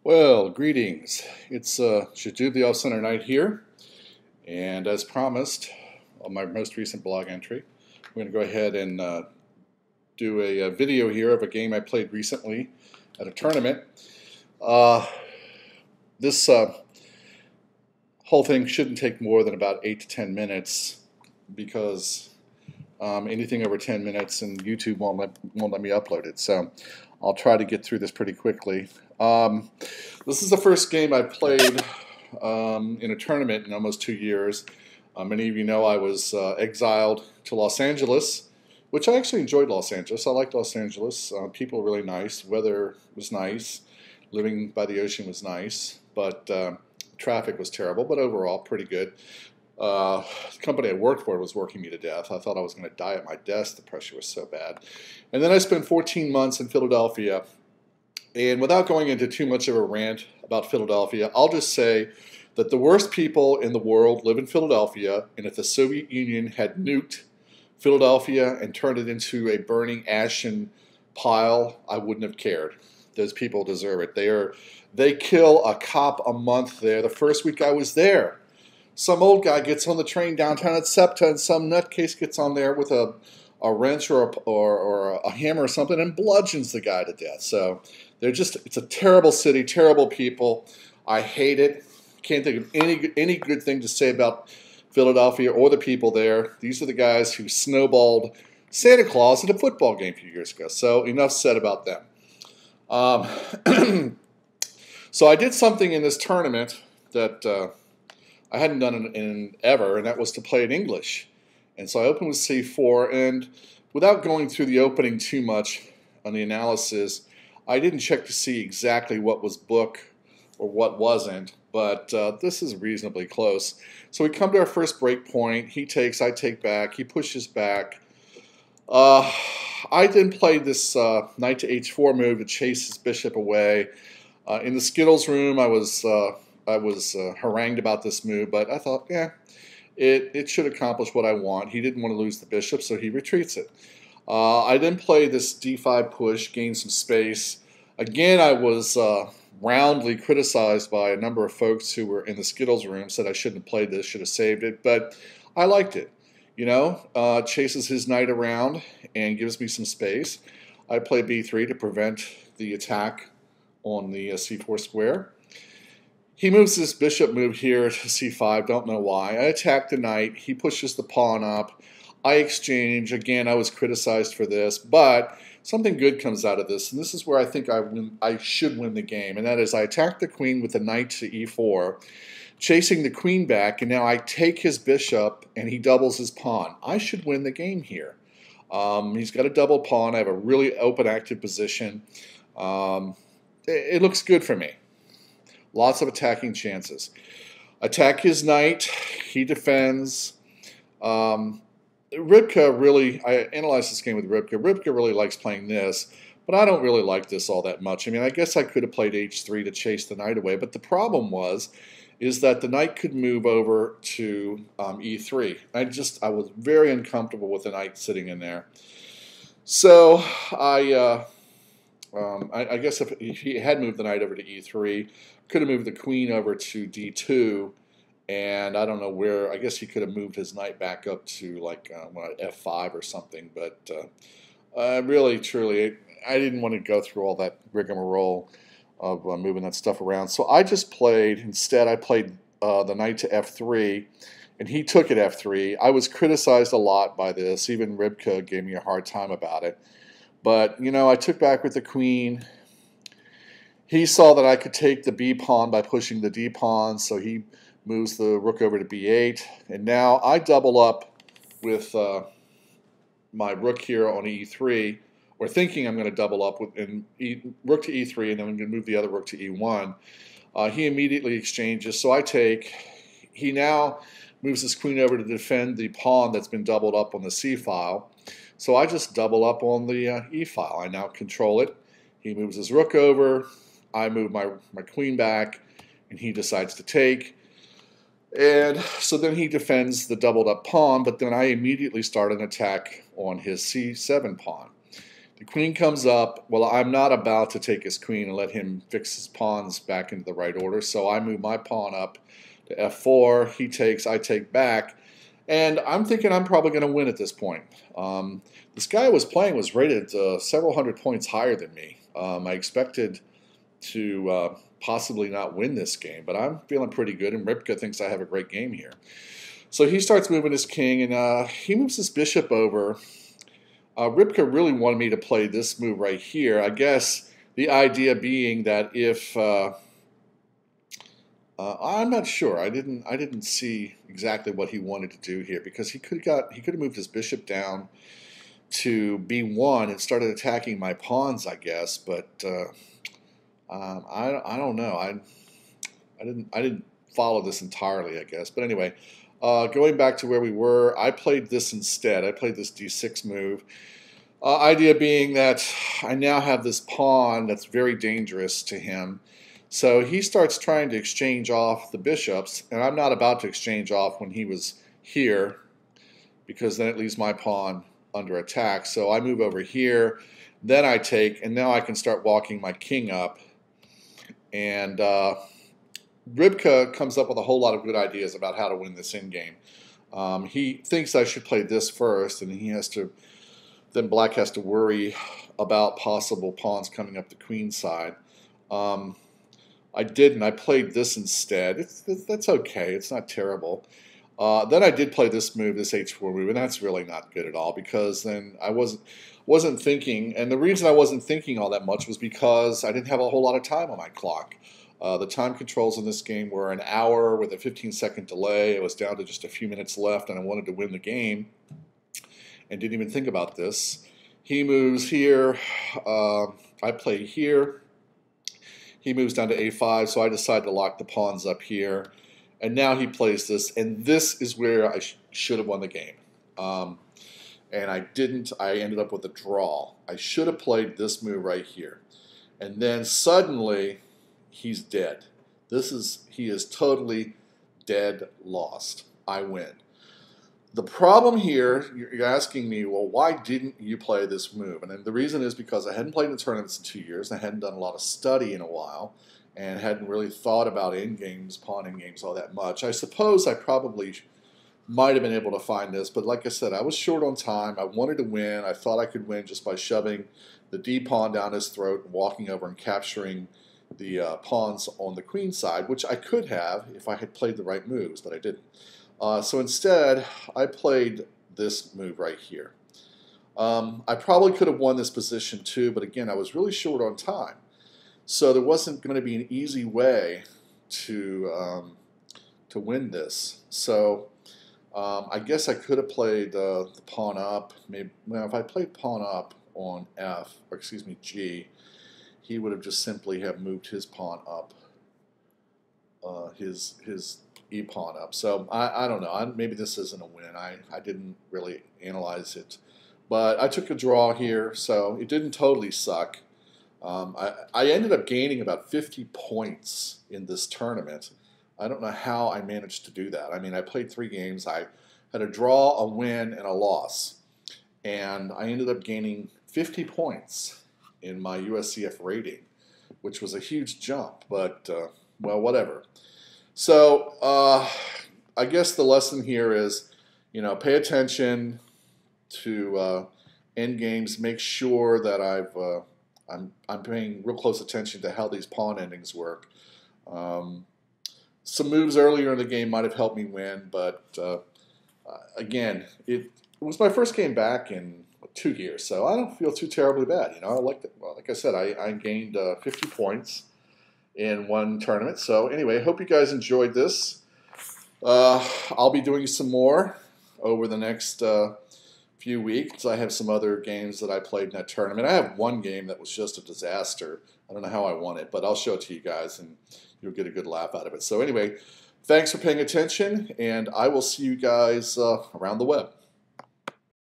Well, greetings. It's Shadub the Off-Center Knight here, and as promised on my most recent blog entry, I'm going to go ahead and do a video here of a game I played recently at a tournament. This whole thing shouldn't take more than about 8 to 10 minutes because anything over 10 minutes and YouTube won't let me upload it. So I'll try to get through this pretty quickly. This is the first game I played in a tournament in almost 2 years. Many of you know I was exiled to Los Angeles, which I actually enjoyed Los Angeles. I liked Los Angeles. People were really nice. Weather was nice. Living by the ocean was nice. But traffic was terrible, but overall pretty good. The company I worked for was working me to death. I thought I was going to die at my desk. The pressure was so bad. And then I spent 14 months in Philadelphia. And without going into too much of a rant about Philadelphia, I'll just say that the worst people in the world live in Philadelphia, and if the Soviet Union had nuked Philadelphia and turned it into a burning ashen pile, I wouldn't have cared. Those people deserve it. They kill a cop a month there. The first week I was there, some old guy gets on the train downtown at SEPTA, and some nutcase gets on there with a wrench or a hammer or something and bludgeons the guy to death. So it's a terrible city, terrible people. I hate it. Can't think of any good thing to say about Philadelphia or the people there. These are the guys who snowballed Santa Claus at a football game a few years ago. So enough said about them. So I did something in this tournament that I hadn't done in ever, and that was to play in English. And so I opened with C4, and without going through the opening too much on the analysis, I didn't check to see exactly what was book or what wasn't, but this is reasonably close. So we come to our first break point. He takes, I take back, he pushes back. I then played this knight to h4 move to chase his bishop away. In the Skittles room, I was harangued about this move, but I thought, yeah, it should accomplish what I want. He didn't want to lose the bishop, so he retreats it. I then played this d5 push, gained some space. Again, I was roundly criticized by a number of folks who were in the Skittles room, said I shouldn't have played this, should have saved it, but I liked it. You know, chases his knight around and gives me some space. I play b3 to prevent the attack on the c4 square. He moves this bishop move here to c5, don't know why. I attack the knight, he pushes the pawn up, I exchange. Again, I was criticized for this, but something good comes out of this, and this is where I think I should win the game, and that is I attack the queen with the knight to e4, chasing the queen back, and now I take his bishop, and he doubles his pawn. I should win the game here. He's got a double pawn. I have a really open, active position. It looks good for me. Lots of attacking chances. Attack his knight. He defends. Rybka really, I analyzed this game with Rybka. Rybka really likes playing this, but I don't really like this all that much. I mean, I guess I could have played h3 to chase the knight away, but the problem is that the knight could move over to e3. I was very uncomfortable with the knight sitting in there. So I guess if he had moved the knight over to e3, could have moved the queen over to d2, and I don't know where. I guess he could have moved his knight back up to like f5 or something. But really, truly, I didn't want to go through all that rigmarole of moving that stuff around. So I just played, instead I played the knight to f3, and he took it f3. I was criticized a lot by this. Even Rybka gave me a hard time about it. But, you know, I took back with the queen. He saw that I could take the b pawn by pushing the d pawn, so he moves the rook over to b8. And now I double up with my rook here on e3, or thinking I'm going to double up with rook to e3, and then I'm going to move the other rook to e1. He immediately exchanges, so I take. He now moves his queen over to defend the pawn that's been doubled up on the c file. So I just double up on the e file. I now control it. He moves his rook over. I move my queen back, and he decides to take. And so then he defends the doubled up pawn, but then I immediately start an attack on his c7 pawn. The queen comes up. Well, I'm not about to take his queen and let him fix his pawns back into the right order, so I move my pawn up to f4. He takes, I take back, and I'm thinking I'm probably going to win at this point. This guy I was playing was rated several hundred points higher than me. I expected to possibly not win this game, but I'm feeling pretty good, and Ripka thinks I have a great game here. So he starts moving his king, and he moves his bishop over. Ripka really wanted me to play this move right here. I guess the idea being that if I'm not sure. I didn't see exactly what he wanted to do here, because he could have moved his bishop down to b1 and started attacking my pawns, I guess. But I don't know. I didn't follow this entirely, I guess. But anyway, going back to where we were, I played this instead. I played this d6 move. Idea being that I now have this pawn that's very dangerous to him. So he starts trying to exchange off the bishops, and I'm not about to exchange off when he was here, because then it leaves my pawn under attack. So I move over here, then I take, and now I can start walking my king up. And Ribka comes up with a whole lot of good ideas about how to win this endgame. He thinks I should play this first, and then black has to worry about possible pawns coming up the queen side. I didn't. I played this instead. That's okay. It's not terrible. Then I did play this move, this h4 move, and that's really not good at all, because then I wasn't thinking, and the reason I wasn't thinking all that much was because I didn't have a whole lot of time on my clock. The time controls in this game were an hour with a 15-second delay. It was down to just a few minutes left, and I wanted to win the game, and didn't even think about this. He moves here. I play here. He moves down to a5, so I decide to lock the pawns up here. And now he plays this, and this is where I should have won the game. And I didn't. I ended up with a draw. I should have played this move right here. And then suddenly, he's dead. He is totally dead lost. I win. The problem here, you're asking me, well, why didn't you play this move? And the reason is because I hadn't played in tournaments in 2 years, and I hadn't done a lot of study in a while, and hadn't really thought about endgames, pawn endgames, all that much. I suppose I probably might have been able to find this, but like I said, I was short on time. I wanted to win. I thought I could win just by shoving the d pawn down his throat and walking over and capturing the pawns on the queen side, which I could have if I had played the right moves, but I didn't. So instead, I played this move right here. I probably could have won this position too, but again, I was really short on time. So there wasn't going to be an easy way to win this. So I guess I could have played the pawn up. Maybe, well, if I played pawn up on G, he would have just simply have moved his pawn up, his e-pawn up. So I don't know. Maybe this isn't a win. I didn't really analyze it. But I took a draw here, so it didn't totally suck. I ended up gaining about 50 points in this tournament. I don't know how I managed to do that. I mean, I played 3 games. I had a draw, a win, and a loss. And I ended up gaining 50 points in my USCF rating, which was a huge jump. But, well, whatever. So I guess the lesson here is, pay attention to end games. Make sure that I'm paying real close attention to how these pawn endings work. Some moves earlier in the game might have helped me win, but again, it was my first game back in 2 years, so I don't feel too terribly bad. Well, like I said, I gained 50 points in one tournament. So anyway, hope you guys enjoyed this. I'll be doing some more over the next few weeks. I have some other games that I played in that tournament. I have one game that was just a disaster. I don't know how I won it, but I'll show it to you guys, and you'll get a good laugh out of it. So anyway, thanks for paying attention, and I will see you guys around the web.